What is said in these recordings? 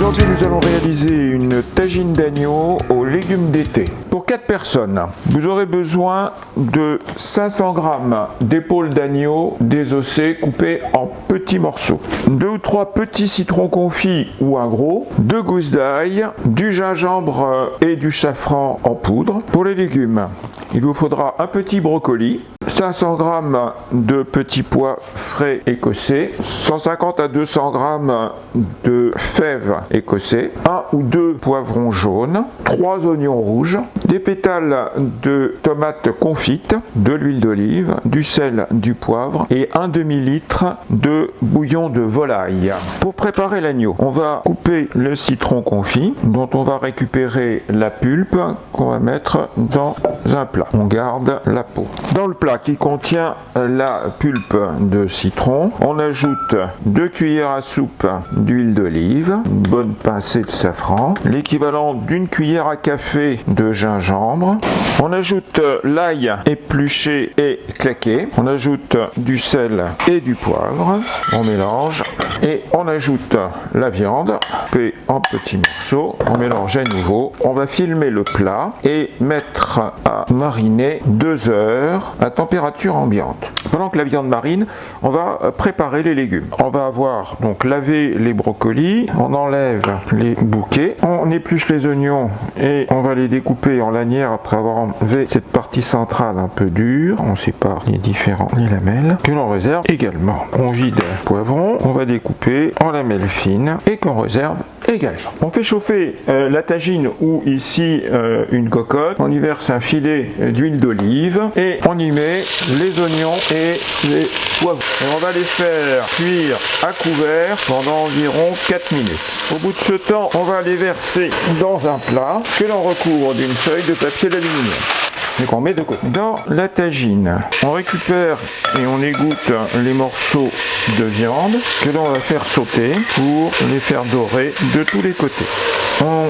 Aujourd'hui, nous allons réaliser une tagine d'agneau aux légumes d'été. Pour 4 personnes, vous aurez besoin de 500 g d'épaules d'agneau désossées coupées en petits morceaux, 2 ou 3 petits citrons confits ou un gros, 2 gousses d'ail, du gingembre et du safran en poudre. Pour les légumes, il vous faudra un petit brocoli, 500 g de petits pois frais écossais, 150 à 200 g de fèves écossais, 1 ou 2 poivrons jaunes, 3 oignons rouges, des pétales de tomates confites, de l'huile d'olive, du sel, du poivre et un demi-litre de bouillon de volaille. Pour préparer l'agneau, on va couper le citron confit dont on va récupérer la pulpe qu'on va mettre dans un plat. On garde la peau. Dans le plat qui contient la pulpe de citron, on ajoute 2 cuillères à soupe d'huile d'olive, une bonne pincée de safran, l'équivalent d'une cuillère à café de gingembre. On ajoute l'ail épluché et claqué. On ajoute du sel et du poivre. On mélange et on ajoute la viande coupée en petits morceaux. On mélange à nouveau. On va filmer le plat et mettre à mariner 2 heures à température ambiante. Pendant que la viande marine, on va préparer les légumes. On va avoir donc lavé les brocolis, on enlève les bouquets, on épluche les oignons et on va les découper en lanières après avoir enlevé cette partie centrale un peu dure. On sépare les lamelles que l'on réserve également. On vide le poivron, on va découper en lamelles fines et qu'on réserve également. On fait chauffer la tagine ou ici une cocotte. On y verse un filet d'huile d'olive et on y met les oignons et les poivrons. Et on va les faire cuire à couvert pendant environ 4 minutes. Au bout de ce temps, on va les verser dans un plat que l'on recouvre d'une feuille de papier d'aluminium. Et qu'on met de côté. Dans la tagine, on récupère et on égoutte les morceaux de viande que l'on va faire sauter pour les faire dorer de tous les côtés. On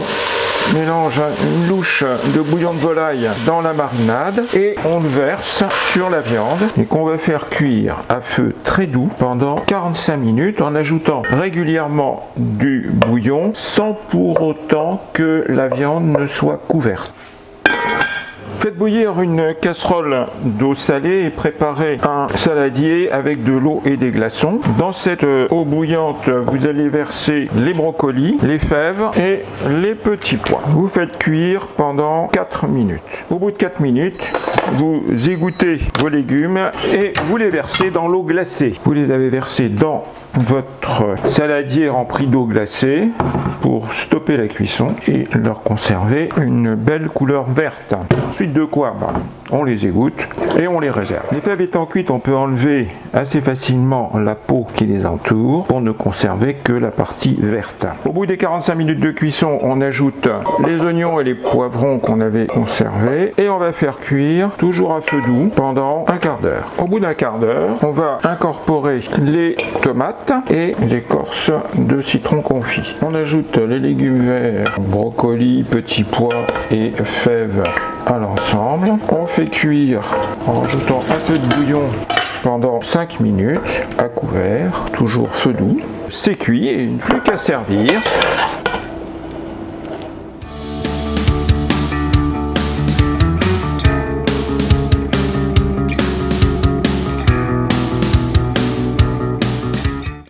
mélange une louche de bouillon de volaille dans la marinade et on le verse sur la viande et qu'on va faire cuire à feu très doux pendant 45 minutes en ajoutant régulièrement du bouillon sans pour autant que la viande ne soit couverte. Faites bouillir une casserole d'eau salée et préparez un saladier avec de l'eau et des glaçons. Dans cette eau bouillante, vous allez verser les brocolis, les fèves et les petits pois. Vous faites cuire pendant 4 minutes. Au bout de 4 minutes, vous égouttez vos légumes et vous les versez dans l'eau glacée. Vous les avez versés dans votre saladier rempli d'eau glacée pour stopper la cuisson et leur conserver une belle couleur verte. Ensuite de quoi on les égoutte et on les réserve. Les fèves étant cuites, on peut enlever assez facilement la peau qui les entoure pour ne conserver que la partie verte. Au bout des 45 minutes de cuisson, on ajoute les oignons et les poivrons qu'on avait conservés et on va faire cuire toujours à feu doux pendant un quart d'heure. Au bout d'un quart d'heure, on va incorporer les tomates et l'écorce de citron confit. On ajoute les légumes verts, brocolis, petits pois et fèves à l'ensemble. On fait cuire en rajoutant un peu de bouillon pendant 5 minutes à couvert, toujours feu doux. C'est cuit et plus qu'à servir.